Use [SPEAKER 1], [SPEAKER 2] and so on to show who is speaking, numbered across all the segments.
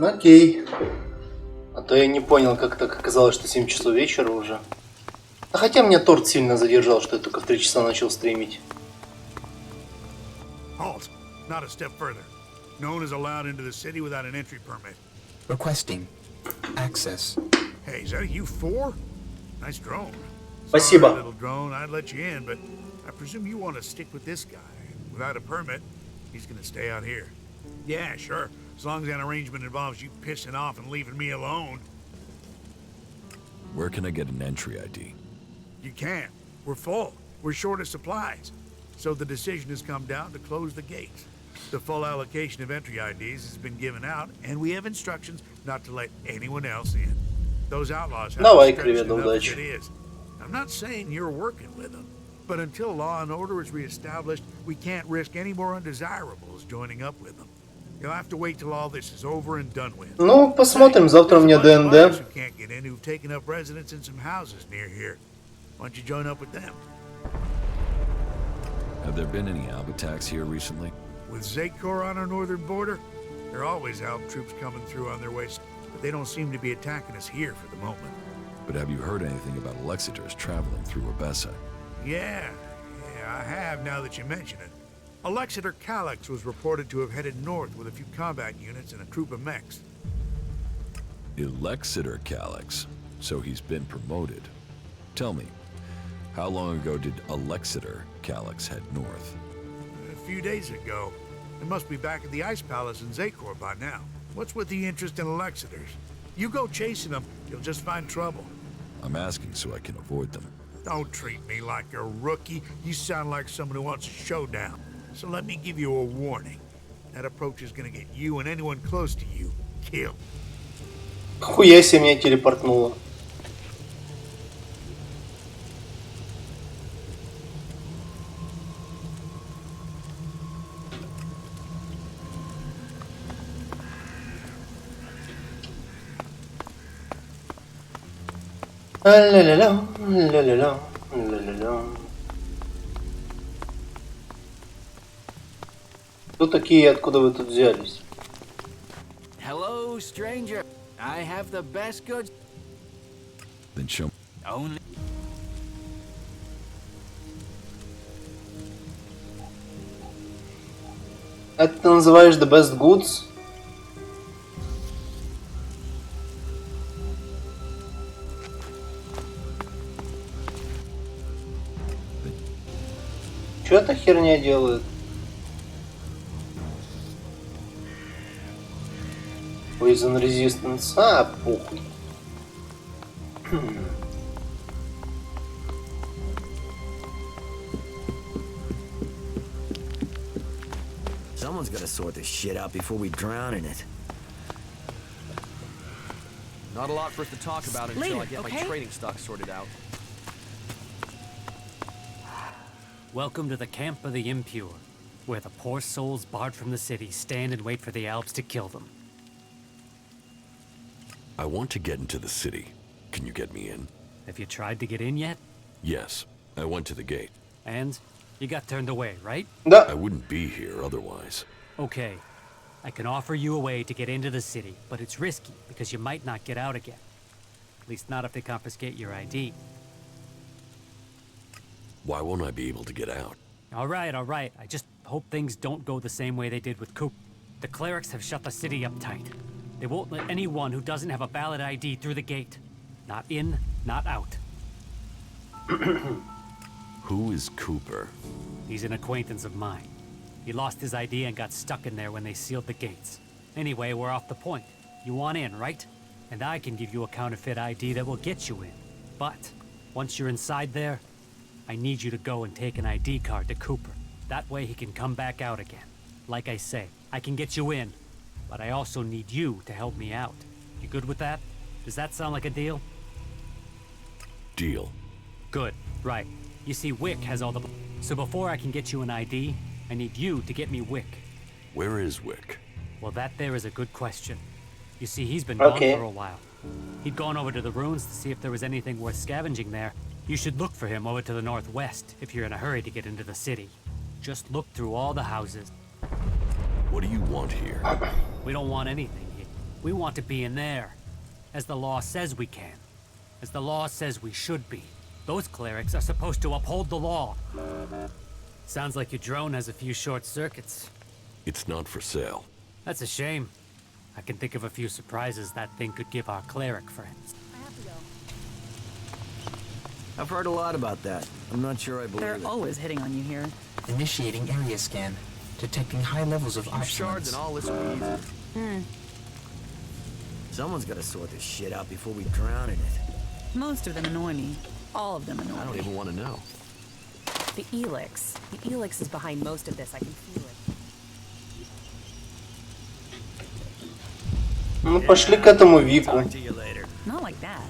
[SPEAKER 1] Окей. А то я не понял, как так оказалось, что 7 часов вечера уже. А хотя меня торт сильно задержал, что я только в 3 часа начал стримить.
[SPEAKER 2] Halt. Not a step further. No one is allowed into the city without an entry permit.
[SPEAKER 3] Requesting access.
[SPEAKER 2] Hey, is that a U4? Nice drone.
[SPEAKER 1] Спасибо.
[SPEAKER 2] Sorry, little drone, I'd let you in, but I presume you want to stick with this guy. Without a permit, he's going to stay out here. Yeah, sure. As long as that arrangement involves you pissing off and leaving me alone.
[SPEAKER 4] Where can I get an entry ID?
[SPEAKER 2] You can't. We're full. We're short of supplies. So the decision has come down to close the gates. The full allocation of entry IDs has been given out, and we have instructions not to let anyone else in. Those outlaws have
[SPEAKER 1] Давай,
[SPEAKER 2] stretched
[SPEAKER 1] Кривет,
[SPEAKER 2] enough as
[SPEAKER 1] удачи.
[SPEAKER 2] it is. I'm not saying you're working with them, but until law and order is reestablished, we can't risk any more undesirables joining up with them. You'll have to wait till all this is over and done with.
[SPEAKER 1] Ну, посмотрим, завтра мне
[SPEAKER 2] There's a bunch of others
[SPEAKER 1] ДНД.
[SPEAKER 2] who can't get in who've taken up residence in some houses near here. Why don't you join up with them?
[SPEAKER 4] Have there been any Alb attacks here recently?
[SPEAKER 2] With Zakor on our northern border, there are always Alb troops coming through on their way, but they don't seem to be attacking us here for the moment.
[SPEAKER 4] But have you heard anything about Alexiters traveling through Abessa?
[SPEAKER 2] Yeah, I have now that you mention it. Alexiter Calyx was reported to have headed north with a few combat units and a troop of mechs.
[SPEAKER 4] Alexiter Calyx. So he's been promoted. Tell me, how long ago did Alexiter Calyx head north?
[SPEAKER 2] A few days ago. They must be back at the Ice Palace in Zakor by now. What's with the interest in Alexiters? You go chasing them, you'll just find trouble.
[SPEAKER 4] I'm asking so I can avoid them.
[SPEAKER 2] Don't treat me like a rookie. You sound like someone who wants a showdown. So let me give you a warning. That approach is gonna get you and anyone close to you killed.
[SPEAKER 1] Хуя себе меня телепортнуло. Ля-ля-ля, ля-ля-ля, ля-ля-ля. Кто такие, откуда вы тут взялись?
[SPEAKER 5] Hello, stranger. I have the best goods.
[SPEAKER 4] Then show me.
[SPEAKER 5] Only.
[SPEAKER 1] Это ты называешь the best goods? Что эта херня делает? Poison resistance. А, похуй.
[SPEAKER 5] Someone's gotta sort this shit out before we drown in it.
[SPEAKER 6] Not a lot for us to talk about until
[SPEAKER 7] Later,
[SPEAKER 6] I get my
[SPEAKER 7] okay?
[SPEAKER 6] trading stock sorted out.
[SPEAKER 8] Welcome to the camp of the impure, where the poor souls barred from the city stand and wait for the Alps to kill them.
[SPEAKER 4] I want to get into the city. Can you get me in?
[SPEAKER 8] Have you tried to get in yet?
[SPEAKER 4] Yes. I went to the gate.
[SPEAKER 8] And you got turned away, right?
[SPEAKER 1] Да.
[SPEAKER 4] I wouldn't be here otherwise.
[SPEAKER 8] Okay. I can offer you a way to get into the city, but it's risky because you might not get out again. At least not if they confiscate your ID.
[SPEAKER 4] Why won't I be able to get out?
[SPEAKER 8] All right. I just hope things don't go the same way they did with Coop. The clerics have shut the city up tight. They won't let anyone who doesn't have a valid ID through the gate. Not in, not out.
[SPEAKER 4] Who is Cooper?
[SPEAKER 8] He's an acquaintance of mine. He lost his ID and got stuck in there when they sealed the gates. Anyway, we're off the point. You want in, right? And I can give you a counterfeit ID that will get you in. But once you're inside there, I need you to go and take an ID card to Cooper. That way he can come back out again. Like I say, I can get you in, but I also need you to help me out. You good with that? Does that sound like a deal?
[SPEAKER 4] Deal.
[SPEAKER 8] Good, right. You see, Wick has all the... So before I can get you an ID, I need you to get me Wick.
[SPEAKER 4] Where is Wick?
[SPEAKER 8] Well, that there is a good question. You see, he's been
[SPEAKER 1] Okay.
[SPEAKER 8] gone for a while. He'd gone over to the ruins to see if there was anything worth scavenging there. You should look for him over to the northwest if you're in a hurry to get into the city. Just look through all the houses.
[SPEAKER 4] What do you want here?
[SPEAKER 8] We don't want anything here. We want to be in there, as the law says we can, as the law says we should be. Those clerics are supposed to uphold the law. Sounds like your drone has a few short circuits.
[SPEAKER 4] It's not for sale.
[SPEAKER 8] That's a shame. I can think of a few surprises that thing could give our cleric friends.
[SPEAKER 5] I've heard a lot about that. I'm not sure I believe
[SPEAKER 7] They're
[SPEAKER 5] it.
[SPEAKER 7] always hitting on you here.
[SPEAKER 3] Initiating area scan. Detecting high levels of
[SPEAKER 5] Shards and
[SPEAKER 3] obsolescence.
[SPEAKER 5] all this will be easy. Someone's got to sort this shit out before we drown in it.
[SPEAKER 7] Most of them annoy me. All of them annoy me.
[SPEAKER 6] I don't even want to know.
[SPEAKER 9] The ELEX. The ELEX is behind most of this. I can feel it.
[SPEAKER 1] Ну, пошли к этому Вику.
[SPEAKER 5] Talk to you later.
[SPEAKER 7] Not like that.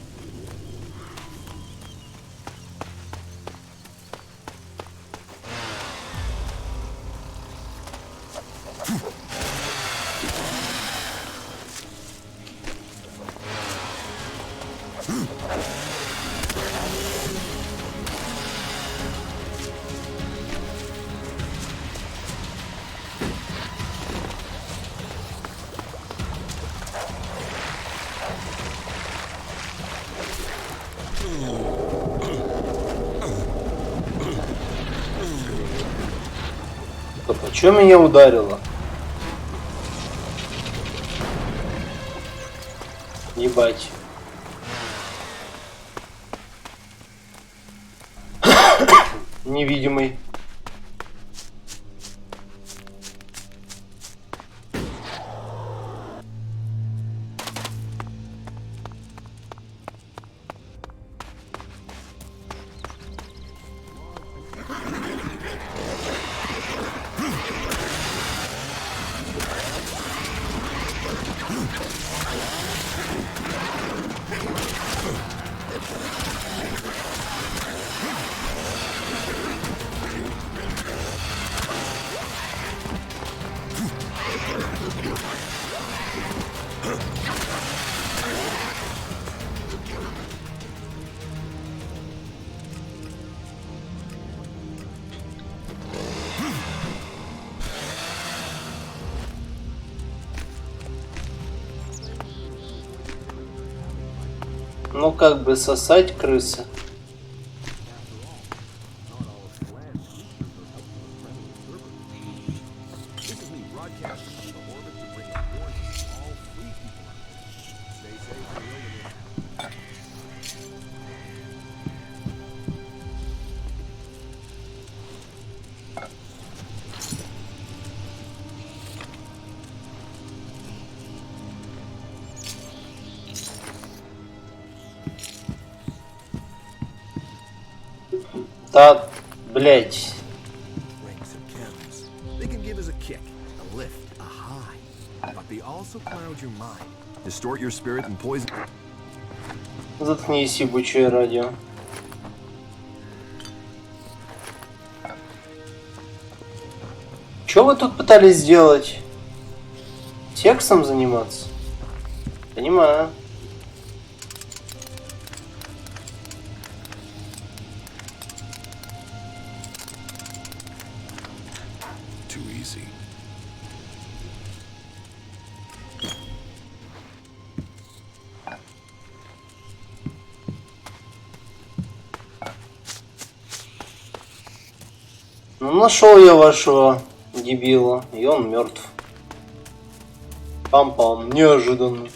[SPEAKER 1] Стоп, а чё меня ударило? Ебать. Невидимый. Ну как бы сосать крысы. Да, блять.
[SPEAKER 6] Ranks of counts. They can give us a kick, a lift, a high. But they also cloud your mind, distort your spirit and poison.
[SPEAKER 1] Заткнись, ебучее радио. Чё вы тут пытались сделать? Сексом заниматься? Понимаю.
[SPEAKER 4] Too easy.
[SPEAKER 1] Ну, нашел я вашего дебила, и он мертв. Пам-пам, неожиданно.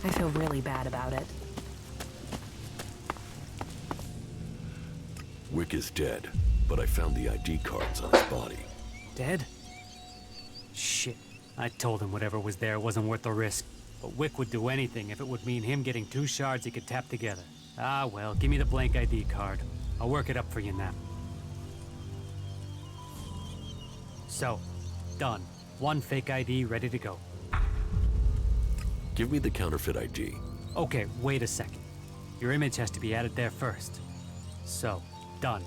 [SPEAKER 9] I feel really bad about it.
[SPEAKER 4] Wick is dead, but I found the ID cards on his body.
[SPEAKER 8] Dead? Shit. I told him whatever was there wasn't worth the risk. But Wick would do anything if it would mean him getting 2 shards he could tap together. Ah well, give me the blank ID card. I'll work it up for you now. So, done. One fake ID ready to go.
[SPEAKER 4] Give me the counterfeit ID.
[SPEAKER 8] Okay, wait a second. Your image has to be added there first. So, done.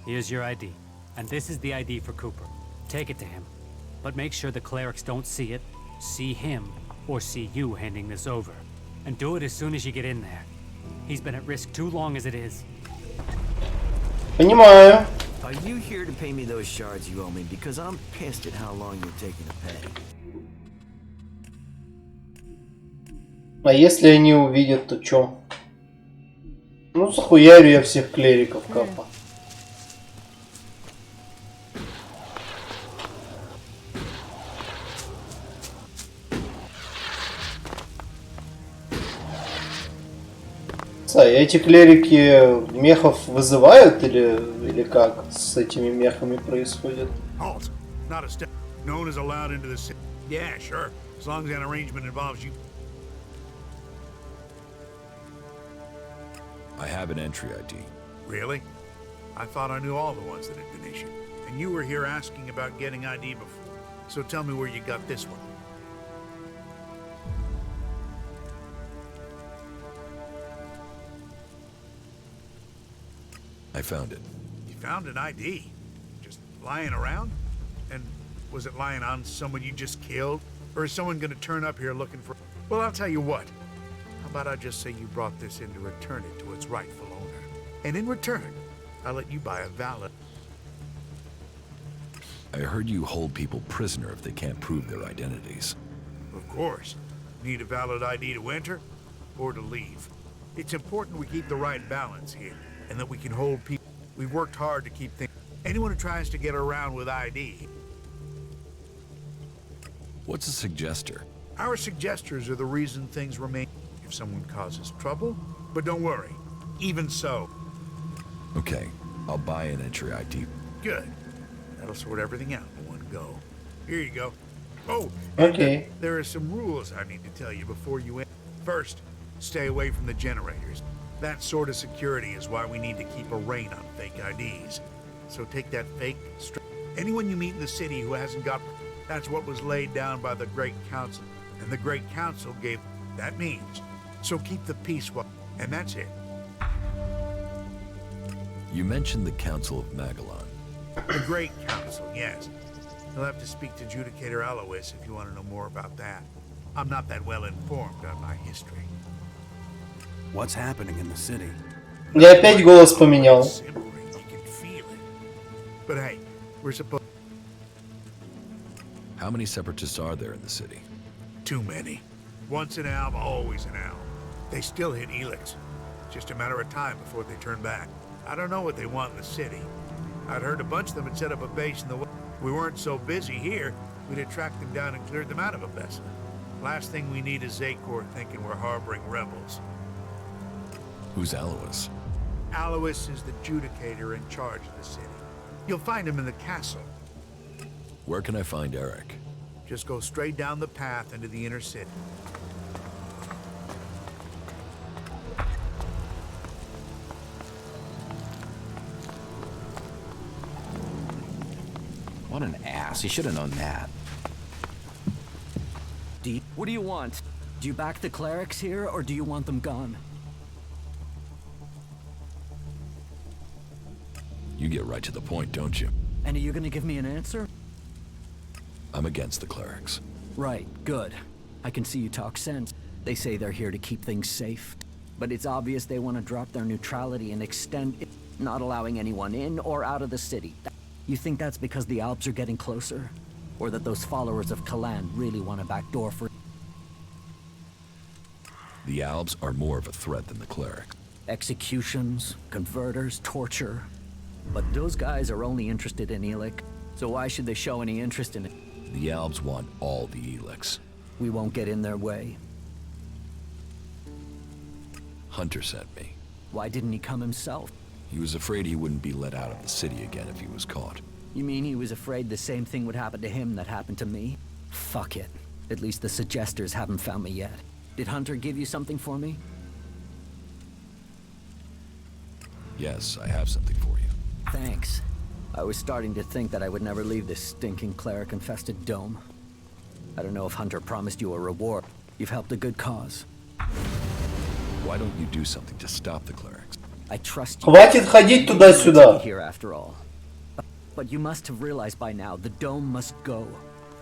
[SPEAKER 8] Here's your ID. And this is the ID for Cooper. Take it to him. But make sure the clerics don't see it, see him, or see you handing this over. And do it as soon as you get in there. He's been at risk too long as it is.
[SPEAKER 1] Понимаю.
[SPEAKER 5] Are you here to pay me those shards you owe me? Because I'm pissed at how long you're taking to pay.
[SPEAKER 1] А если они увидят, то чё? Ну, захуярю я всех клериков, капа. Эти клерики мехов вызывают или как с этими мехами происходит?
[SPEAKER 2] Halt. Not a step. No one is allowed into the city. Yeah, sure. As long as that arrangement involves you.
[SPEAKER 4] I have an entry ID.
[SPEAKER 2] Really? I thought I knew all the ones that had been issued. And you were here asking about getting ID before. So tell me where you got this one.
[SPEAKER 4] I found it.
[SPEAKER 2] You found an ID? Just lying around? And was it lying on someone you just killed? Or is someone gonna turn up here looking for... Well, I'll tell you what. How about I just say you brought this in to return it to its rightful owner? And in return, I'll let you buy a valid...
[SPEAKER 4] I heard you hold people prisoner if they can't prove their identities.
[SPEAKER 2] Of course. Need a valid ID to enter or to leave. It's important we keep the right balance here, and that we can hold people. We've worked hard to keep things. Anyone who tries to get around with ID.
[SPEAKER 4] What's a suggester?
[SPEAKER 2] Our suggesters are the reason things remain. If someone causes trouble, but don't worry. Even so.
[SPEAKER 4] Okay, I'll buy an entry ID.
[SPEAKER 2] Good. That'll sort everything out in one go. Here you go. Oh,
[SPEAKER 1] Okay.
[SPEAKER 2] there are some rules I need to tell you before you enter. First, stay away from the generators. That sort of security is why we need to keep a rein on fake IDs. So take that fake anyone you meet in the city who hasn't got... That's what was laid down by the Great Council. And the Great Council gave... That means. So keep the peace while... And that's it.
[SPEAKER 4] You mentioned the Council of Magellan.
[SPEAKER 2] The Great Council, yes. You'll have to speak to Judicator Alois if you want to know more about that. I'm not that well informed on my history.
[SPEAKER 6] What's happening in the city?
[SPEAKER 1] Я опять голос поменял.
[SPEAKER 2] Simmering, you can feel it. But hey, we're supposed...
[SPEAKER 4] How many separatists are there in the city?
[SPEAKER 2] Too many. Once an alb, always an alb. They still hit ELEX. Just a matter of time before they turn back. I don't know what they want in the city. I'd heard a bunch of them had set up a base in the west. We weren't so busy here, we'd have tracked them down and cleared them out of Abessa. Last thing we need is Zakor thinking we're harboring rebels.
[SPEAKER 4] Who's Alois?
[SPEAKER 2] Alois is the Judicator in charge of the city. You'll find him in the castle.
[SPEAKER 4] Where can I find Eric?
[SPEAKER 2] Just go straight down the path into the inner city.
[SPEAKER 6] What an ass. He should have known that.
[SPEAKER 5] What do you want? Do you back the clerics here, or do you want them gone?
[SPEAKER 4] You get right to the point, don't you?
[SPEAKER 5] And are you gonna give me an answer?
[SPEAKER 4] I'm against the clerics.
[SPEAKER 5] Right, good. I can see you talk sense. They say they're here to keep things safe. But it's obvious they want to drop their neutrality and extend it, not allowing anyone in or out of the city. You think that's because the Alps are getting closer? Or that those followers of Kalan really want a backdoor for...
[SPEAKER 4] The Albs are more of a threat than the clerics.
[SPEAKER 5] Executions, converters, torture. But those guys are only interested in ELEX, so why should they show any interest in it?
[SPEAKER 4] The Albs want all the ELEX.
[SPEAKER 5] We won't get in their way.
[SPEAKER 4] Hunter sent me.
[SPEAKER 5] Why didn't he come himself?
[SPEAKER 4] He was afraid he wouldn't be let out of the city again if he was caught.
[SPEAKER 5] You mean he was afraid the same thing would happen to him that happened to me? Fuck it. At least the suggesters haven't found me yet. Did Hunter give you something for me?
[SPEAKER 4] Yes, I have something for you.
[SPEAKER 5] Thanks. I was starting to think that I would never leave this stinking cleric-infested dome. I don't know if Hunter promised you a reward. You've helped a good cause.
[SPEAKER 4] Why don't you do something to stop the clerics?
[SPEAKER 5] I trust you.
[SPEAKER 1] Хватит ходить туда-сюда.
[SPEAKER 5] Here after all. But you must have realized by now, the dome must go.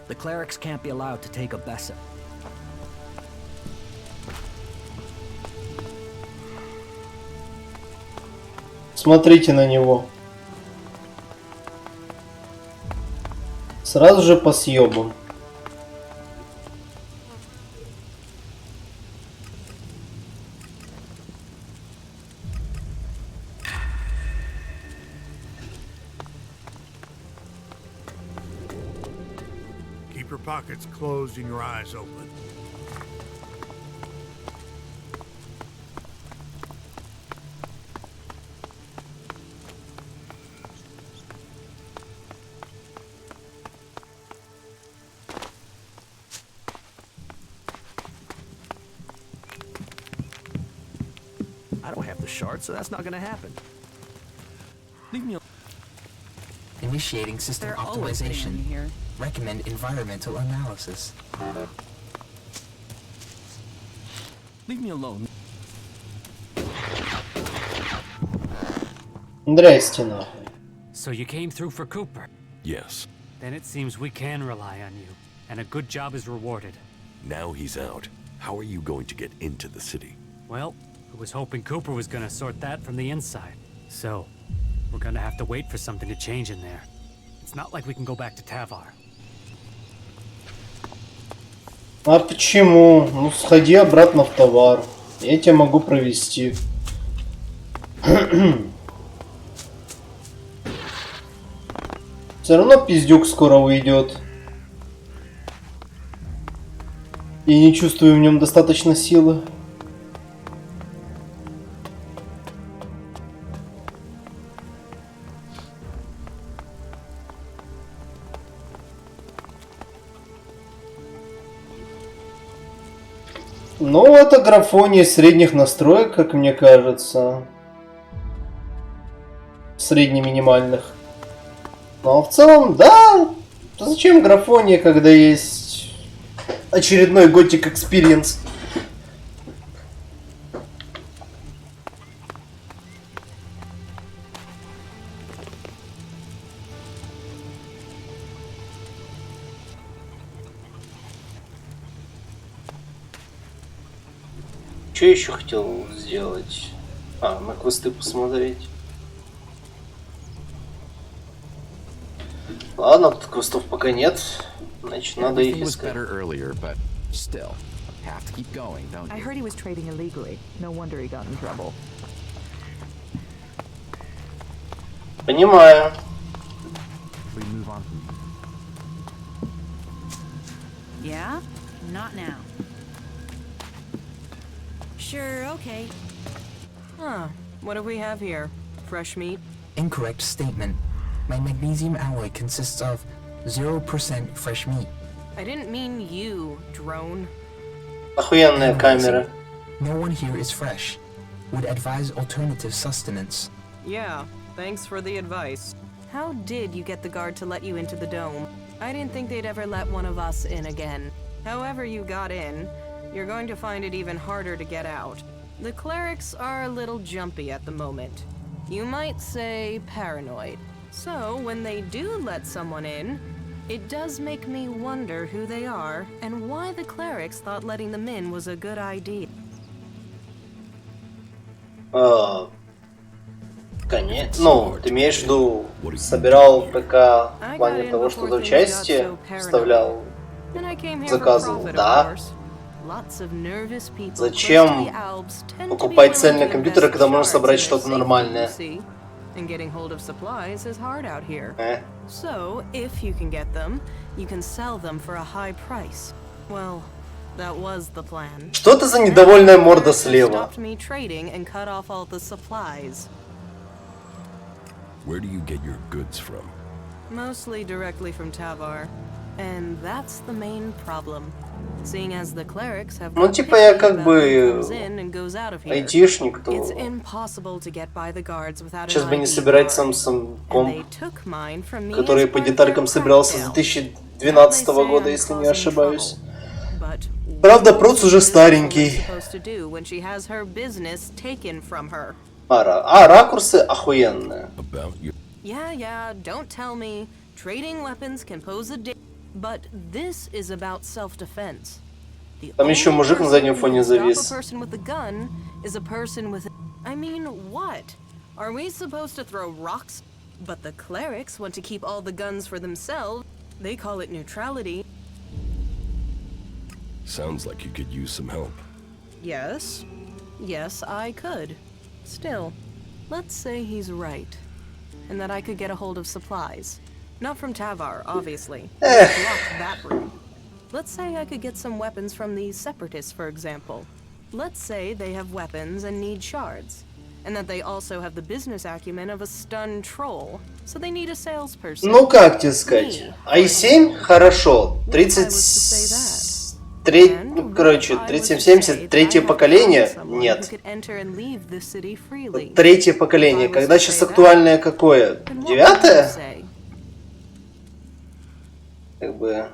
[SPEAKER 5] The clerics can't be allowed to take a Bessa.
[SPEAKER 1] Смотрите на него. Сразу же по съебам.
[SPEAKER 2] Keep your pockets closed and your eyes open.
[SPEAKER 6] I don't have the shard, so that's not gonna happen. Leave me alone.
[SPEAKER 3] Initiating system
[SPEAKER 7] They're always getting on you
[SPEAKER 3] optimization.
[SPEAKER 7] here.
[SPEAKER 3] Recommend environmental analysis.
[SPEAKER 6] Leave me alone.
[SPEAKER 1] Здрасте нахуй.
[SPEAKER 8] So you came through for Cooper.
[SPEAKER 4] Yes.
[SPEAKER 8] Then it seems we can rely on you, and a good job is rewarded.
[SPEAKER 10] Now he's out. How are you going to get into the city?
[SPEAKER 8] Well, I was hoping Cooper was gonna sort that from the inside. So, we're gonna have to wait for something to change in there. It's not like we can go back to Tavar.
[SPEAKER 1] А почему? Ну сходи обратно в товар. Я тебя могу провести. Все равно пиздюк скоро уйдет. И не чувствую в нем достаточно силы. Ну, это графония средних настроек, как мне кажется. Средне-минимальных. Но в целом, да. Зачем графония, когда есть очередной готик экспириенс? Что еще хотел сделать? А, на квесты посмотреть. Ладно, тут квестов пока нет. Значит, надо их
[SPEAKER 6] Everything was
[SPEAKER 1] искать.
[SPEAKER 6] better earlier, but still, have to keep going, don't
[SPEAKER 7] I
[SPEAKER 6] you?
[SPEAKER 7] heard he was trading illegally. No wonder he got in trouble.
[SPEAKER 1] Понимаю.
[SPEAKER 6] We move on.
[SPEAKER 11] Yeah? Not now. Sure, okay.
[SPEAKER 9] Huh. What do we have here? Fresh meat?
[SPEAKER 3] Incorrect statement. My magnesium alloy consists of 0% fresh meat.
[SPEAKER 9] I didn't mean you, drone.
[SPEAKER 1] Охуенная камера.
[SPEAKER 3] No one here is fresh. Would advise alternative sustenance.
[SPEAKER 9] Yeah, thanks for the advice. How did you get the guard to let you into the dome? I didn't think they'd ever let one of us in again. However you got in, you're going to find it even harder to get out. The clerics are a little jumpy at the moment. You might say paranoid. So, when they do let someone in, it does make me wonder who they are and why the clerics thought letting them in was a good idea.
[SPEAKER 1] Конечно. Ну, ты имеешь в виду, собирал ПК в плане того, что за части вставлял, заказывал, да? Зачем покупать цельные компьютеры, когда можно собрать что-то нормальное?
[SPEAKER 9] And getting hold of supplies is hard out here. So, if you can get them, you can sell them for a high price. Well, that was the plan.
[SPEAKER 1] Что это за недовольная морда слева?
[SPEAKER 9] Stopped me trading and cut off all the supplies.
[SPEAKER 4] Where do you get your goods from?
[SPEAKER 9] Mostly directly from Tavar. And that's the main problem. Seeing as the clerics have
[SPEAKER 1] Ну, типа я как бы айтишник, то сейчас бы не собирать сам комп, который по деталькам собирался с 2012 года, если не ошибаюсь. Правда, проц уже старенький. Ракурсы охуенные. Там еще мужик на заднем фоне завис.
[SPEAKER 10] Sounds like you could use some help.
[SPEAKER 9] Yes. Yes, I could. Still, let's say he's right. And that I could get a hold of supplies. Not from Tavar, obviously. Blocked that room. Let's say I could get some weapons from the Separatists, for example. Let's say they have weapons and need shards. And that they also have the business acumen of a stunned troll. So they need a salesperson.
[SPEAKER 1] Ну как тебе сказать? i7 хорошо. 3770, третье поколение? Нет. Третье поколение. Когда сейчас актуальное какое? 9-е? Как бы...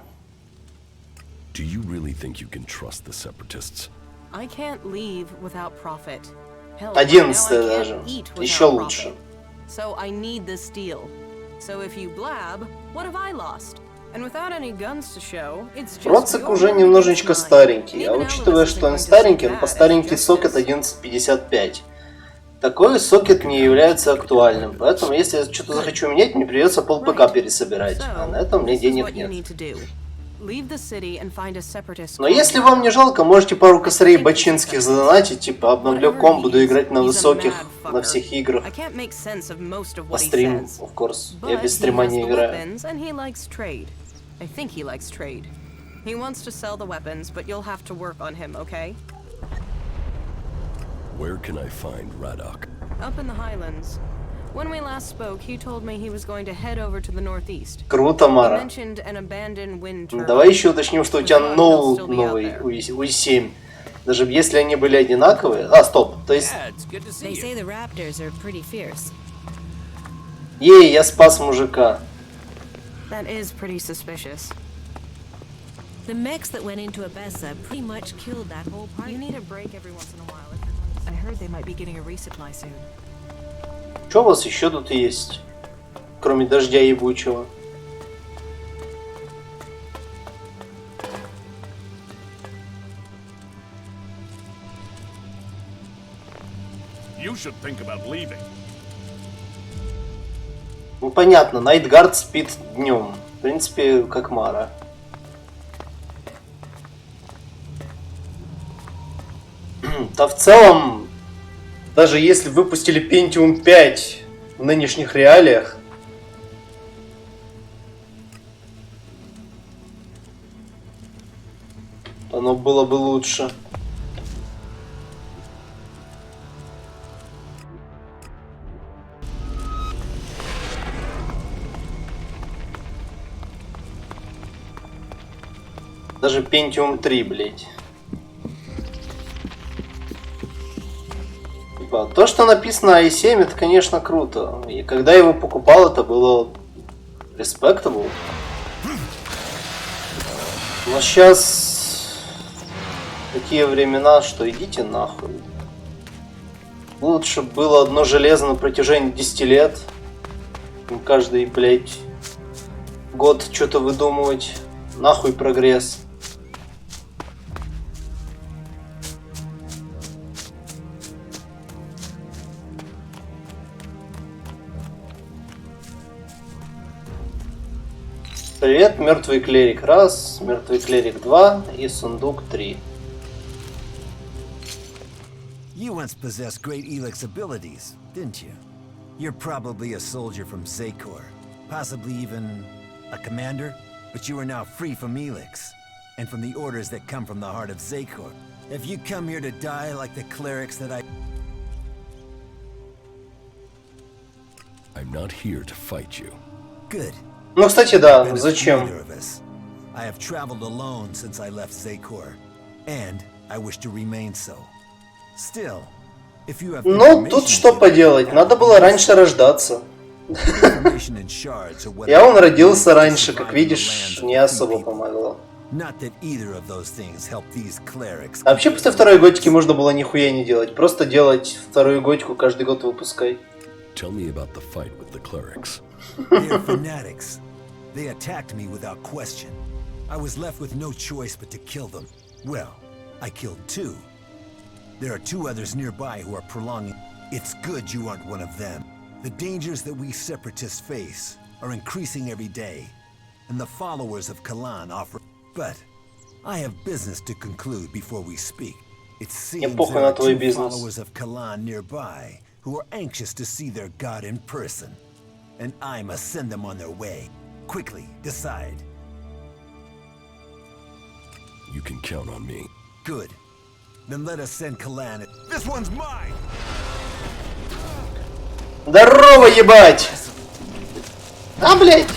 [SPEAKER 10] Do you really think you can trust the separatists?
[SPEAKER 9] I can't leave without profit.
[SPEAKER 1] 11-е даже. Еще лучше.
[SPEAKER 9] So I need this deal. So if you blab, what have I lost?
[SPEAKER 1] Процик уже немножечко старенький, а учитывая, что он старенький, он по старенький сокет 1155. Такой сокет не является актуальным, поэтому если я что-то захочу менять, мне придется пол ПК пересобирать, а на этом мне денег нет. Но если вам не жалко, можете пару косарей бачинских задонатить, типа обновлю комп, буду играть на высоких, на всех играх. По стриму, of course. Я без стрима не играю.
[SPEAKER 9] I think he likes trade. He wants to sell the weapons, but you'll have to work on him, okay?
[SPEAKER 10] Where can I find Radok?
[SPEAKER 9] Up in the Highlands. When we last spoke, he told me he was going to head over to the northeast.
[SPEAKER 1] Круто, Мара. Давай еще уточним, что у тебя ноут новый, U7. Даже если они были одинаковые... А, стоп, то есть... Ей, я спас мужика.
[SPEAKER 11] That is pretty suspicious. The mechs that went into Abessa pretty much killed that whole party.
[SPEAKER 9] You need a break every once in a while. I heard they might be getting a resupply soon.
[SPEAKER 1] Что у вас еще тут есть? Кроме дождя ебучего.
[SPEAKER 2] You should think about leaving.
[SPEAKER 1] Ну понятно, Найтгард спит днем. В принципе, как Мара. Да в целом, даже если выпустили Pentium 5 в нынешних реалиях, оно было бы лучше. Даже Pentium 3, блять. Типа, то, что написано i7, это, конечно, круто. И когда я его покупал, это было respectable. Но сейчас такие времена, что идите нахуй. Лучше было одно железо на протяжении 10 лет. Каждый, блять, год что-то выдумывать. Нахуй прогресс. Привет, мертвый клерик 1, мертвый клерик 2 и сундук 3.
[SPEAKER 12] You once possessed great ELEX abilities, didn't you? You're probably a soldier from Zakor, possibly even a commander, but you are now free from ELEX, and from the orders that come from the heart of Zakor. If you come here to die like the clerics that
[SPEAKER 10] I'm not here to fight you.
[SPEAKER 12] Good.
[SPEAKER 1] Ну, кстати, да, зачем?
[SPEAKER 12] I have traveled alone since I left Zakor, and I wish to remain so. Still, if you have
[SPEAKER 1] Ну, тут что поделать, надо было раньше рождаться. Я он родился раньше, как видишь, не особо помогло. А вообще после второй готики можно было нихуя не делать, просто делать вторую готику каждый год выпускай.
[SPEAKER 10] Tell me about the fight with the clerics.
[SPEAKER 12] They are fanatics. They attacked me without question. I was left with no choice but to kill them. Well, I killed two. There are two others nearby who are prolonging. It's good you aren't one of them. The dangers that we separatists face are increasing every day, and the followers of Kalan offer. But I have business to conclude before we speak. It seems there are two followers of Kalan nearby who are anxious to see their god in person, and I must send them on their way. Quickly, decide.
[SPEAKER 10] You can count on me.
[SPEAKER 12] Good. Then let us send Kalan. This one's mine!
[SPEAKER 1] Здорово, ебать! А, блядь!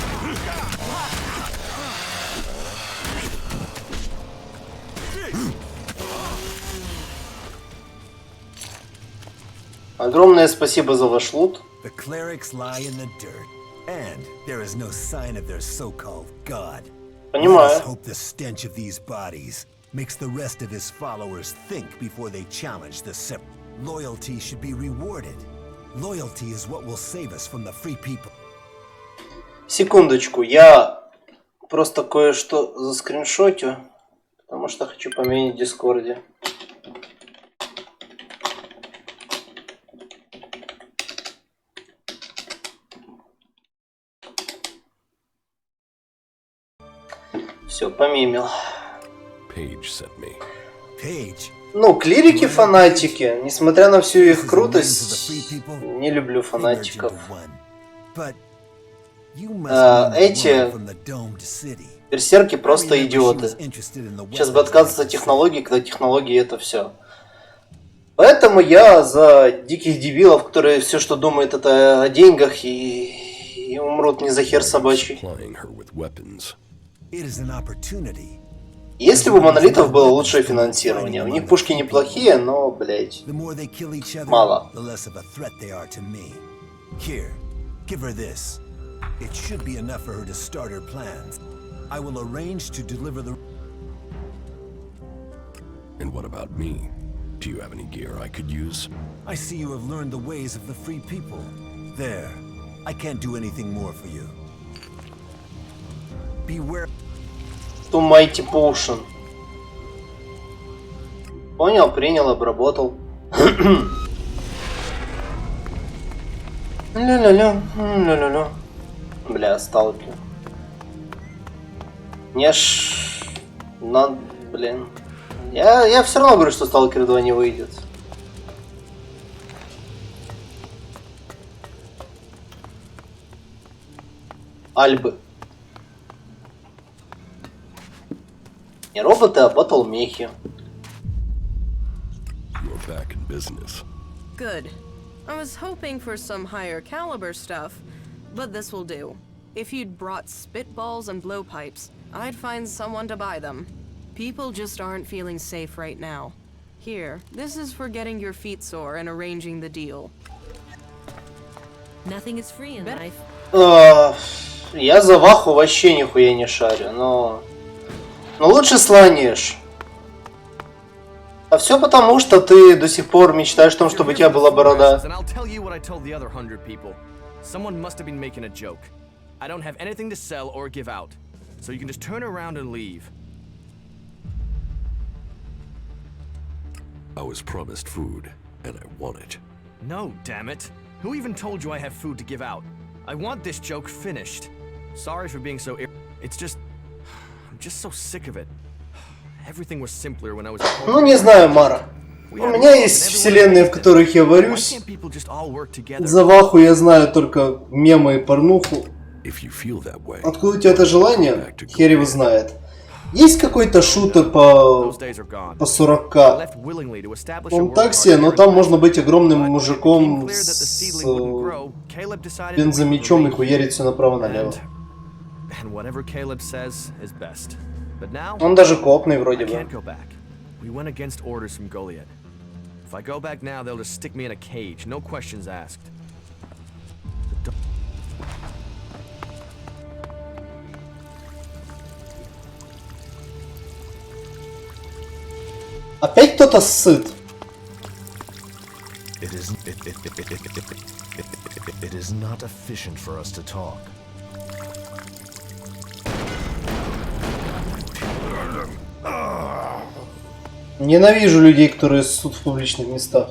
[SPEAKER 1] Огромное спасибо за ваш лут.
[SPEAKER 12] The clerics lie in the dirt, and there is no sign of their so-called god.
[SPEAKER 1] Понимаю.
[SPEAKER 12] Let us hope the stench of these bodies makes the rest of his followers think before they challenge the separate. Loyalty should be rewarded. Loyalty is what will save us from the free people.
[SPEAKER 1] Секундочку, я просто кое-что заскриншотю, потому что хочу поменять в Дискорде. Все, помимил. Ну, клирики фанатики, несмотря на всю их крутость, не люблю фанатиков. Эти берсерки просто идиоты. Сейчас бы отказываться от технологий, когда технологии это все. Поэтому я за диких дебилов, которые все, что думают, это о деньгах и умрут не за хер собачий. Если бы у монолитов было лучшее финансирование, у них пушки неплохие, но, блять, мало.
[SPEAKER 10] And what about me? Do you have any gear I could use?
[SPEAKER 12] I see you have learned the ways of the free people. There, I can't do anything more for you. Beware.
[SPEAKER 1] To Mighty Potion. Понял, принял, обработал. Ля-ля-ля, ля-ля-ля. Бля, сталкер. Мне ж... Надо, блин. Я все равно говорю, что Сталкер 2 не выйдет. Альбы. Не роботы, а батлмехи.
[SPEAKER 9] Good. I was hoping for some higher caliber stuff, but this will do. If you'd brought spitballs and blowpipes, I'd find someone to buy them. People just aren't feeling safe right now. Here, this is for getting your feet sore and arranging the deal.
[SPEAKER 11] Nothing is free in life.
[SPEAKER 1] Я за Ваху вообще нихуя не шарю, но лучше слоняешь. А все потому, что ты до сих пор мечтаешь о том, чтобы у тебя была борода.
[SPEAKER 13] Someone must have been making a joke. I don't have anything to sell or give out, so you can just turn around and leave.
[SPEAKER 10] I was promised food, and I want it.
[SPEAKER 13] No, damn it. Who even told you I have food to give out? I want this joke finished. Sorry for being so it's just... I'm just so sick of it. Everything was simpler when I was...
[SPEAKER 1] Ну, не знаю, Мара. У меня есть вселенные, в которых я варюсь. За Ваху я знаю только мемы и порнуху. Откуда у тебя это желание? Хер его знает. Есть какой-то шутер по 40к. Он так себе, но там можно быть огромным мужиком с бензомечом и хуярить все направо-налево.
[SPEAKER 13] and whatever Caleb says is best. But now,
[SPEAKER 1] Он даже копный
[SPEAKER 13] I
[SPEAKER 1] вроде бы.
[SPEAKER 13] can't go back. We went against orders from Goliath. If I go back now, they'll just stick me in a cage, no questions asked.
[SPEAKER 1] Опять кто-то сыт.
[SPEAKER 10] It is not efficient for us to talk.
[SPEAKER 1] Ненавижу людей, которые ссут в публичных местах.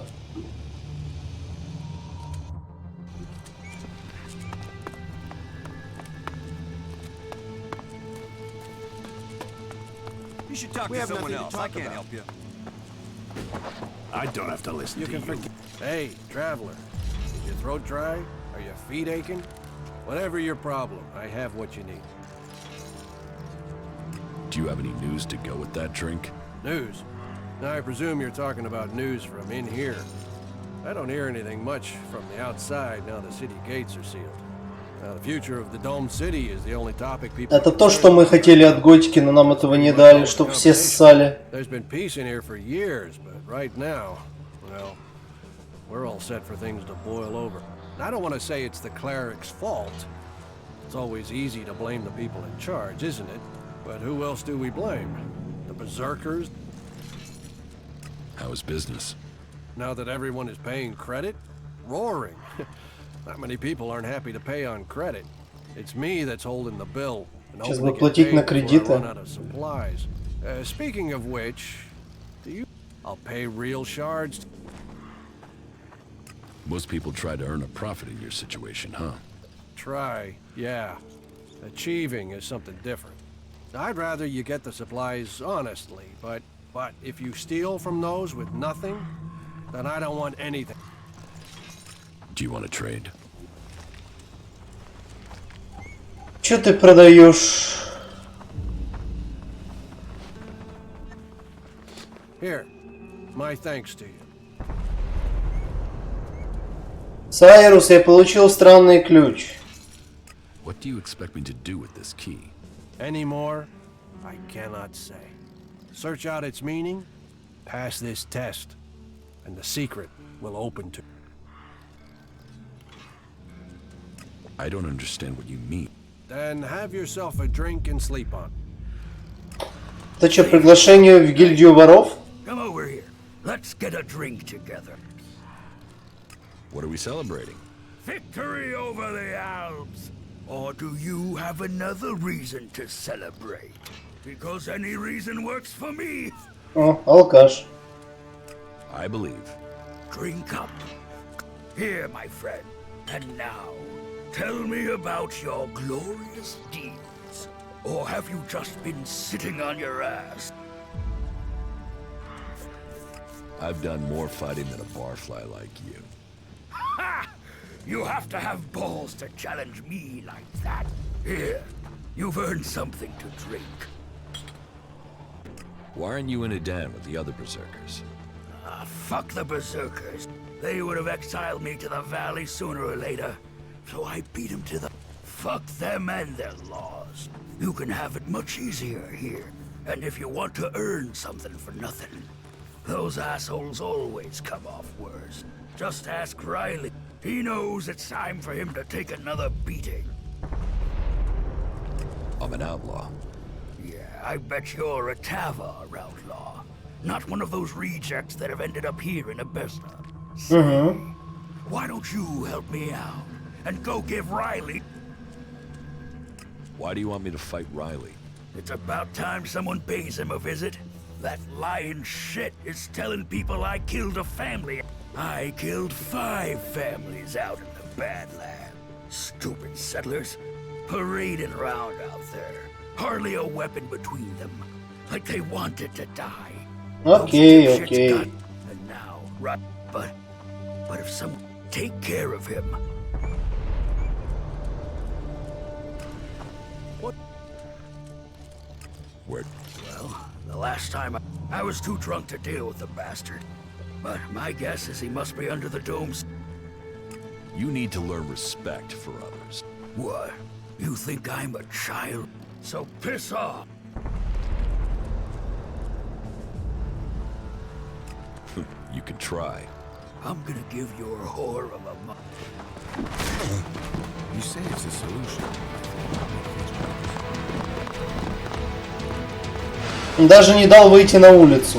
[SPEAKER 6] You should talk to someone else. I can't help you.
[SPEAKER 10] I don't have to listen to you.
[SPEAKER 14] Hey, traveler. Is your throat dry? Are your feet aching? Whatever your problem, I have what you need.
[SPEAKER 10] Do you have any news to go with that drink?
[SPEAKER 14] News? Now, I presume you're talking about news from in here. I don't hear anything much from the outside now the city gates are sealed. Now, the future of the domed city is the only topic people...
[SPEAKER 1] Это то, что мы хотели от готики, но нам этого не дали, чтоб все ссали.
[SPEAKER 14] There's been peace in here for years, but right now, well, we're all set for things to boil over. I don't want to say it's the cleric's fault. It's always easy to blame the people in charge, isn't it? But who else do we blame? The berserkers?
[SPEAKER 10] How is business?
[SPEAKER 14] Now that everyone is paying credit? Roaring. Not many people aren't happy to pay on credit. It's me that's holding the bill.
[SPEAKER 1] Сейчас бы платить на кредиты.
[SPEAKER 14] Speaking of which, I'll pay real shards.
[SPEAKER 10] Most people try to earn a profit in your situation, huh?
[SPEAKER 14] Try, yeah. Achieving is something different. I'd rather you get the supplies honestly, but if you steal from those with nothing, then I don't want anything.
[SPEAKER 10] Do you want to trade?
[SPEAKER 1] Чё ты продаешь?
[SPEAKER 14] Here, my thanks to you.
[SPEAKER 1] Сайрус, я получил странный ключ.
[SPEAKER 10] What do you expect me to do with this key?
[SPEAKER 14] Any more? I cannot say. Search out its meaning, pass this test, and the secret will open to.
[SPEAKER 10] I don't understand what you mean.
[SPEAKER 14] Then have yourself a drink and sleep on.
[SPEAKER 1] Это что, приглашение в гильдию воров?
[SPEAKER 2] Come over here. Let's get a drink together.
[SPEAKER 10] What are we celebrating?
[SPEAKER 2] Victory over the Alps. Or do you have another reason to celebrate? Because any reason works for me.
[SPEAKER 1] О, алкаш.
[SPEAKER 10] I believe.
[SPEAKER 2] Drink up. Here, my friend. And now, tell me about your glorious deeds. Or have you just been sitting on your ass?
[SPEAKER 10] I've done more fighting than a barfly like you.
[SPEAKER 2] Ha! You have to have balls to challenge me like that. Here, you've earned something to drink.
[SPEAKER 10] Why aren't you in a den with the other berserkers?
[SPEAKER 2] Fuck the berserkers. They would have exiled me to the valley sooner or later. So I beat them to the... Fuck them and their laws. You can have it much easier here. And if you want to earn something for nothing, those assholes always come off worse. Just ask Riley. He knows it's time for him to take another beating.
[SPEAKER 10] I'm an outlaw.
[SPEAKER 2] Yeah, I bet you're a Tavar outlaw. Not one of those rejects that have ended up here in Abesna. Why don't you help me out and go give Riley...
[SPEAKER 10] Why do you want me to fight Riley?
[SPEAKER 2] It's about time someone pays him a visit. That lying shit is telling people I killed a family. I killed 5 families out in the Badland. Stupid settlers. Parading around out there. Hardly a weapon between them. Like they wanted to die.
[SPEAKER 1] Okay, okay.
[SPEAKER 2] And now, right, but if someone take care of him. What?
[SPEAKER 10] Where?
[SPEAKER 2] Well, the last time I was too drunk to deal with the bastard. But my guess is he must be under the domes.
[SPEAKER 10] You need to learn respect for others.
[SPEAKER 2] What? You think I'm a child? So piss off.
[SPEAKER 4] You can try.
[SPEAKER 2] I'm gonna give your whore of a
[SPEAKER 6] You say it's a solution.
[SPEAKER 1] Даже не дал выйти на улицу.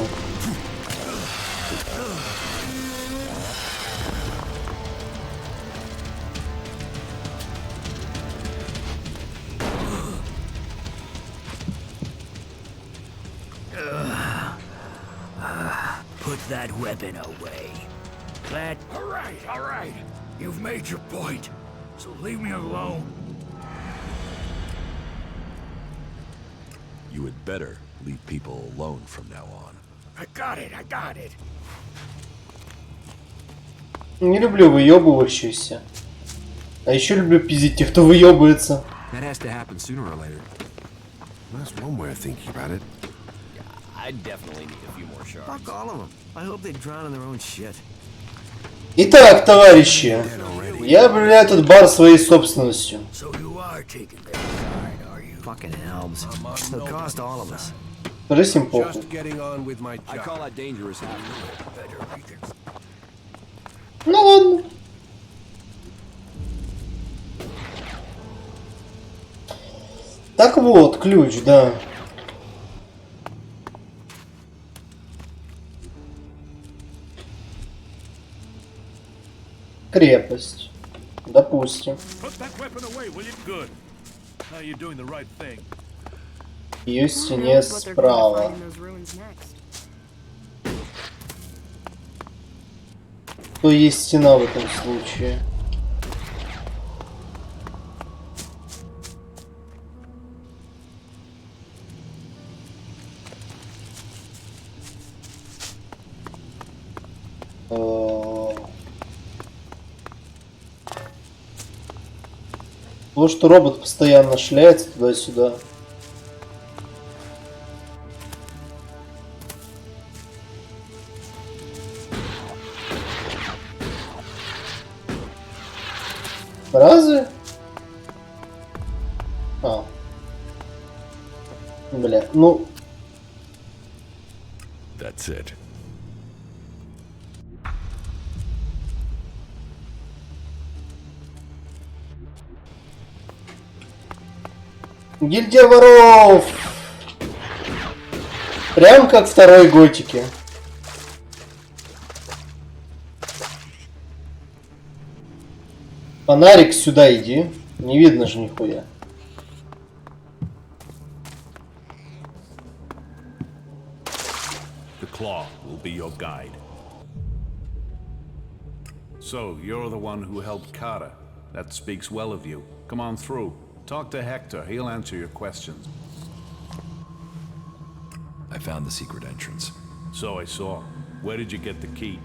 [SPEAKER 2] Put that weapon away. That. All right. You've made your point, so leave me alone.
[SPEAKER 4] You had better leave people alone from now on.
[SPEAKER 2] I got it.
[SPEAKER 1] Не люблю выебывающихся. А еще люблю пиздить тех, кто выебывается.
[SPEAKER 6] That has to happen sooner or later. That's one way of thinking about it.
[SPEAKER 13] I definitely need a few more shards. Fuck all of them. I hope they drown in their own shit.
[SPEAKER 1] Итак, товарищи, я объявляю этот бар своей собственностью.
[SPEAKER 2] So you are taking their side, are you?
[SPEAKER 13] Fucking elves. It'll cost all of us.
[SPEAKER 1] Жизнь им похуй.
[SPEAKER 14] Just getting on with my
[SPEAKER 6] I
[SPEAKER 14] job.
[SPEAKER 6] call that dangerous.
[SPEAKER 1] Ну ладно. Так вот, ключ, да. Крепость. Допустим. Ее стене справа. То есть стена в этом случае. То, что робот постоянно шляется туда-сюда. Разве? А. Бля, ну...
[SPEAKER 4] That's it.
[SPEAKER 1] Гильдия воров! Прям как второй готики. Фонарик, сюда иди. Не видно же нихуя.
[SPEAKER 15] The claw will be your guide. So, you're the one who helped Kara. That speaks well of you. Come on through. Talk to Hector. He'll answer your questions.
[SPEAKER 4] I found the secret entrance.
[SPEAKER 15] So I saw. Where did you get the key?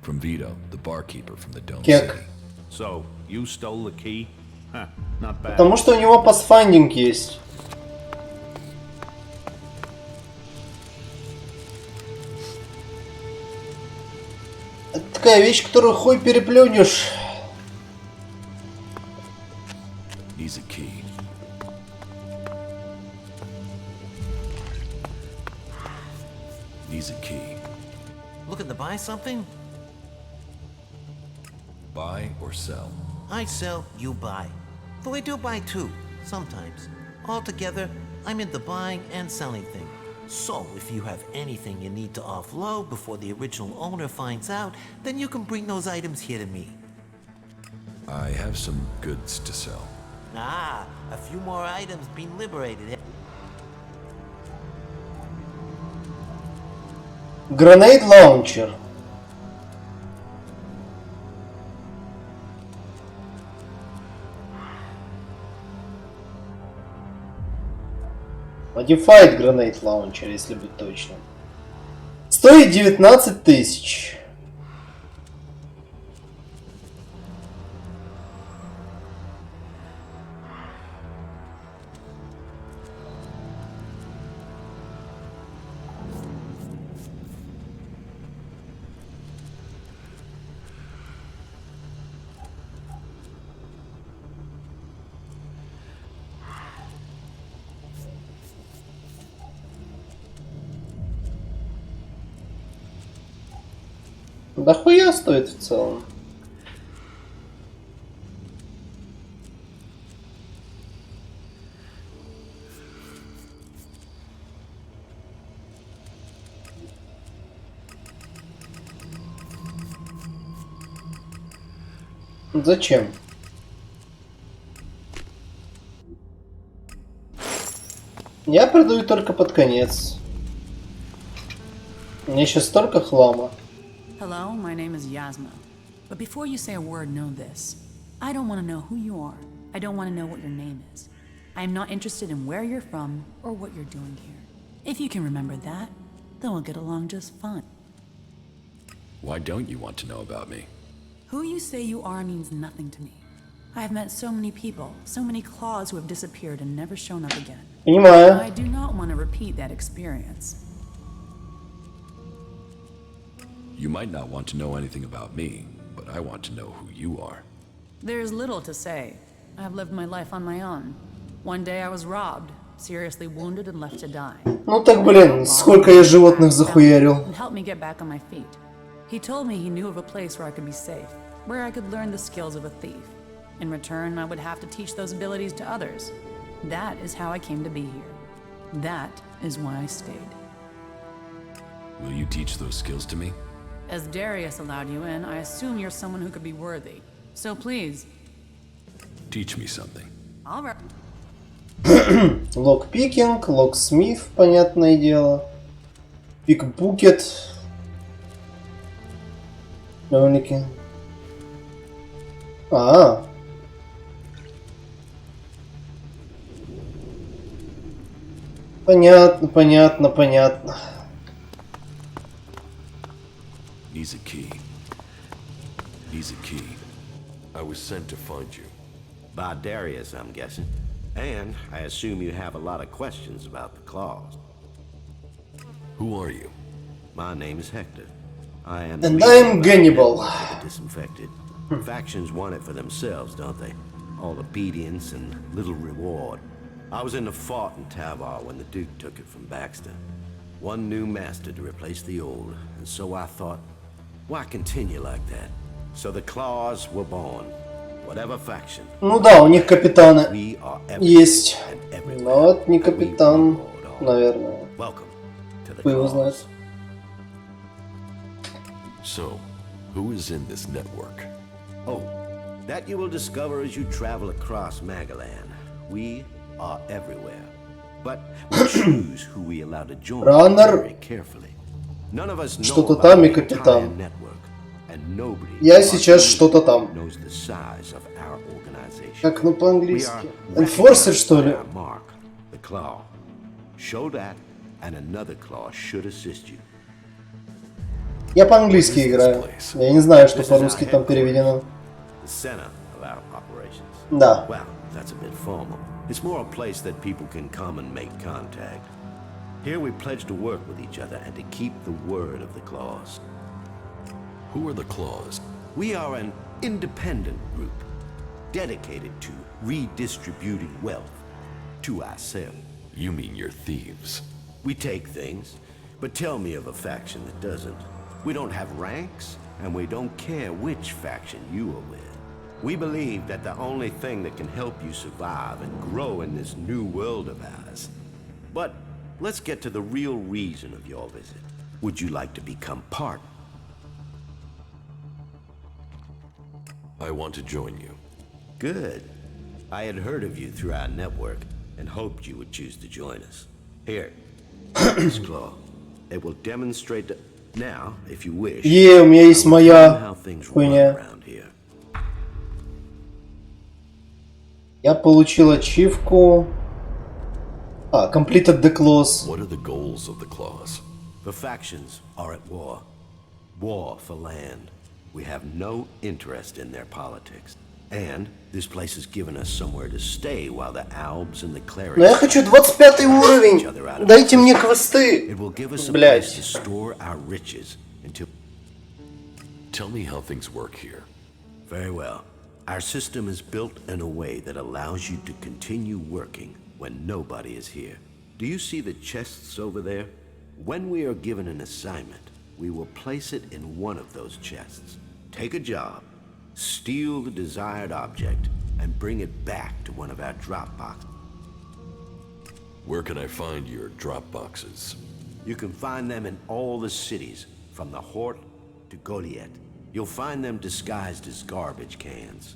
[SPEAKER 4] From Vito, the barkeeper from the Dome
[SPEAKER 1] Кек.
[SPEAKER 4] City.
[SPEAKER 15] So, you stole the key? Huh, not bad.
[SPEAKER 1] Потому что у него пасфайндинг есть. Это такая вещь, которую хуй переплюнешь.
[SPEAKER 4] Needs a key. Needs a key.
[SPEAKER 16] Looking to buy something?
[SPEAKER 4] Buy or sell?
[SPEAKER 16] I sell, you buy. Though I do buy too, sometimes. Altogether, I'm into buying and selling things. So, if you have anything you need to offload before the original owner finds out, then you can bring those items here to me.
[SPEAKER 4] I have some goods to sell.
[SPEAKER 16] Ah, a few more items being liberated.
[SPEAKER 1] Grenade launcher. Modified Grenade Launcher, если быть точным. Стоит 19 тысяч. Да хуя стоит в целом. Зачем? Я продаю только под конец. Мне сейчас столько хлама.
[SPEAKER 17] Hello, my name is Yasma. But before you say a word, know this. I don't want to know who you are. I don't want to know what your name is. I am not interested in where you're from or what you're doing here. If you can remember that, then we'll get along just fine.
[SPEAKER 4] Why don't you want to know about me?
[SPEAKER 17] Who you say you are means nothing to me. I have met so many people, so many claws who have disappeared and never shown up again.
[SPEAKER 1] Понимаю.
[SPEAKER 17] I do not want to repeat that experience.
[SPEAKER 4] You might not want to know anything about me, but I want to know who you are.
[SPEAKER 17] There's little to say. I have lived my life on my own. One day I was robbed, seriously wounded and left to die.
[SPEAKER 1] Ну так, блин, сколько я животных захуярил.
[SPEAKER 17] And helped me get back on my feet. He told me he knew of a place where I could be safe, where I could learn the skills of a thief. In return, I would have to teach those abilities to others. That is how I came to be here. That is why I stayed.
[SPEAKER 4] Will you teach those skills to me?
[SPEAKER 17] As Darius allowed you in, I assume you're someone who could be worthy. So please.
[SPEAKER 4] Teach me something.
[SPEAKER 17] All right.
[SPEAKER 1] Локпикинг, локсмith, понятное дело. Пикбукет. Довольно-таки. Понятно, понятно, понятно.
[SPEAKER 10] He's a key. He's a key. I was sent to find you.
[SPEAKER 18] By Darius, I'm guessing. And I assume you have a lot of questions about the claws.
[SPEAKER 10] Who are you?
[SPEAKER 18] My name is Hector. I am
[SPEAKER 1] And I'm Gannibal.
[SPEAKER 18] The disinfected. Factions want it for themselves, don't they? All obedience and little reward. I was in the fort in Tavar when the Duke took it from Baxter. One new master to replace the old, and so I thought, why continue like that? So the claws were born. Whatever faction.
[SPEAKER 1] Ну да, у них капитаны есть. Но вот не капитан, наверное. Кто его знает.
[SPEAKER 10] So, who is in this network?
[SPEAKER 18] Oh, that you will discover as you travel across Magaland. We are everywhere. But we choose who we allow to join very carefully. None of us know
[SPEAKER 1] Что-то там и
[SPEAKER 18] about the entire
[SPEAKER 1] капитан.
[SPEAKER 18] network, and nobody
[SPEAKER 1] Я сейчас что-то там.
[SPEAKER 18] knows the size of our organization.
[SPEAKER 1] Как ну по-английски?
[SPEAKER 18] We are
[SPEAKER 1] Enforcer, что ли?
[SPEAKER 18] recognized by our mark, the claw. Show that, and another claw should assist you.
[SPEAKER 1] Я по-английски играю. Я не знаю, что по-русски там переведено.
[SPEAKER 18] The center of our operations.
[SPEAKER 1] Да.
[SPEAKER 18] Well, that's a bit formal. It's more a place that people can come and make contact. Here we pledge to work with each other and to keep the word of the claws.
[SPEAKER 10] Who are the claws?
[SPEAKER 18] We are an independent group dedicated to redistributing wealth to ourselves.
[SPEAKER 10] You mean you're thieves?
[SPEAKER 18] We take things, but tell me of a faction that doesn't. We don't have ranks, and we don't care which faction you are with. We believe that the only thing that can help you survive and grow in this new world of ours. But let's get to the real reason of your visit. Would you like to become part?
[SPEAKER 10] I want to join you.
[SPEAKER 18] Good. I had heard of you through our network and hoped you would choose to join us. Here, this claw. It will demonstrate the... Now, if you wish,
[SPEAKER 1] У меня есть моя
[SPEAKER 18] how things run
[SPEAKER 1] хуйня.
[SPEAKER 18] around here.
[SPEAKER 1] Я получил ачивку. Completed the clause.
[SPEAKER 10] What are the goals of the claws?
[SPEAKER 18] The factions are at war. War for land. We have no interest in their politics. And this place has given us somewhere to stay while the Albs and the clerics...
[SPEAKER 1] Но я хочу 25 уровень. Дайте мне квесты.
[SPEAKER 18] It will give us a place
[SPEAKER 1] Блять.
[SPEAKER 18] to store our riches until...
[SPEAKER 10] Tell me how things work here.
[SPEAKER 18] Very well. Our system is built in a way that allows you to continue working when nobody is here. Do you see the chests over there? When we are given an assignment, we will place it in one of those chests. Take a job, steal the desired object, and bring it back to one of our drop boxes.
[SPEAKER 10] Where can I find your drop boxes?
[SPEAKER 18] You can find them in all the cities, from the Hort to Goliath. You'll find them disguised as garbage cans.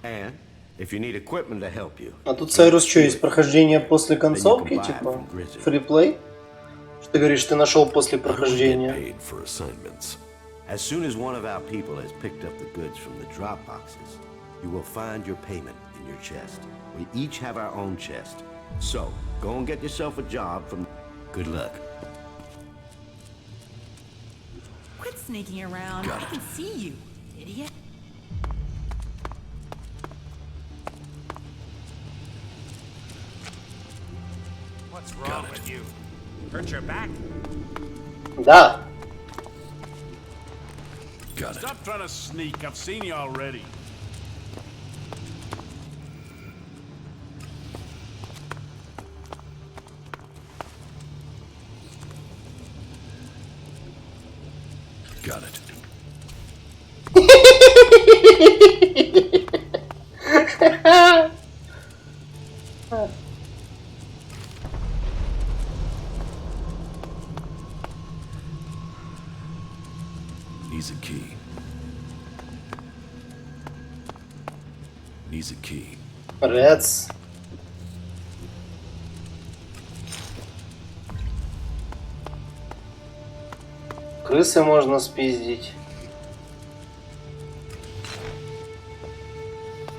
[SPEAKER 18] And if you need equipment to help you.
[SPEAKER 1] А тут, Сайрус, что есть прохождение после концовки, типа фриплей? Что ты говоришь, ты нашел после прохождения?
[SPEAKER 18] As soon as one of our people has picked up the goods from the drop boxes, you will find your payment in your chest. We each have our own chest. So, go and get yourself a job from... Good luck.
[SPEAKER 17] Quit sneaking around. I can see you, idiot.
[SPEAKER 2] What's wrong with you? Hurt your back?
[SPEAKER 1] Да.
[SPEAKER 15] Stop trying to sneak. I've seen you already.
[SPEAKER 10] Got it. Needs a key. Needs a key.
[SPEAKER 1] Reds. Крысы можно спиздить.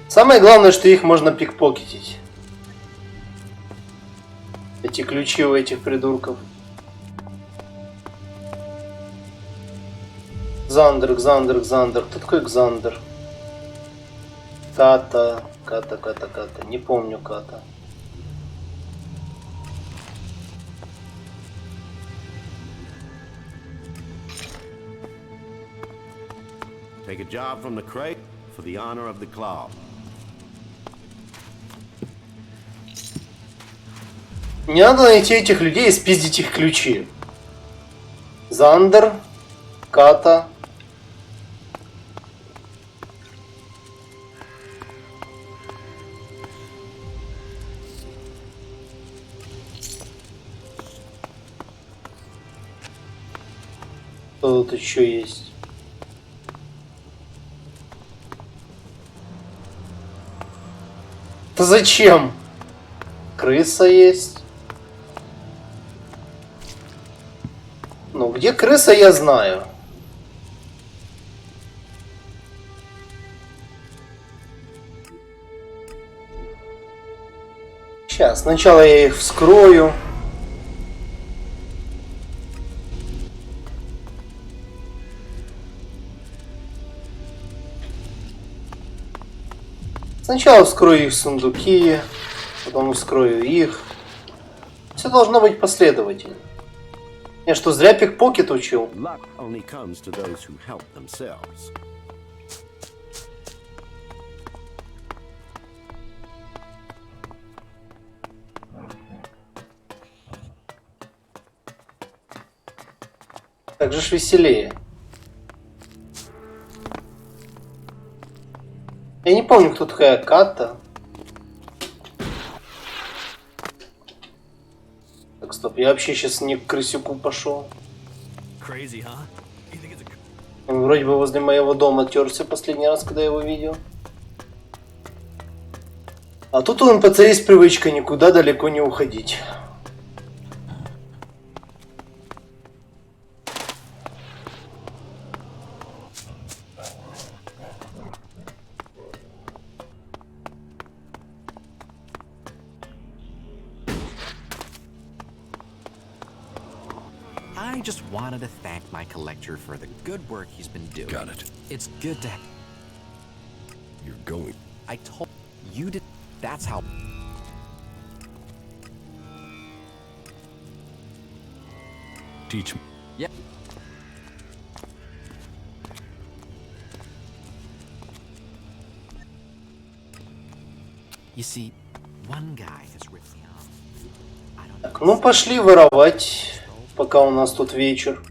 [SPEAKER 1] Самое главное, что их можно пикпокетить. Эти ключи у этих придурков. Кзандер. Кто такой Кзандер? Ката. Не помню Ката.
[SPEAKER 18] Take a job from the crate for the honor of the club.
[SPEAKER 1] Мне надо найти этих людей и спиздить их ключи. Зандер, Ката. Что тут еще есть? Да зачем? Крыса есть. Ну, где крыса, я знаю. Сейчас, сначала я их вскрою. Сначала вскрою их сундуки, потом вскрою их. Все должно быть последовательно. Я что, зря пикпокет учил? Так же ж веселее. Я не помню, кто такая Ката. Так, стоп, я вообще сейчас не к крысюку пошел. Он вроде бы возле моего дома терся последний раз, когда я его видел. А тут у НПЦ есть привычка никуда далеко не уходить.
[SPEAKER 19] I just wanted to thank my collector for the good work he's been doing.
[SPEAKER 10] Got it.
[SPEAKER 19] It's good to...
[SPEAKER 10] You're going.
[SPEAKER 19] I told you to... That's how...
[SPEAKER 10] Teach me.
[SPEAKER 19] Yep. You see, one guy has ripped me off.
[SPEAKER 1] Так, ну пошли воровать, пока у нас тут вечер.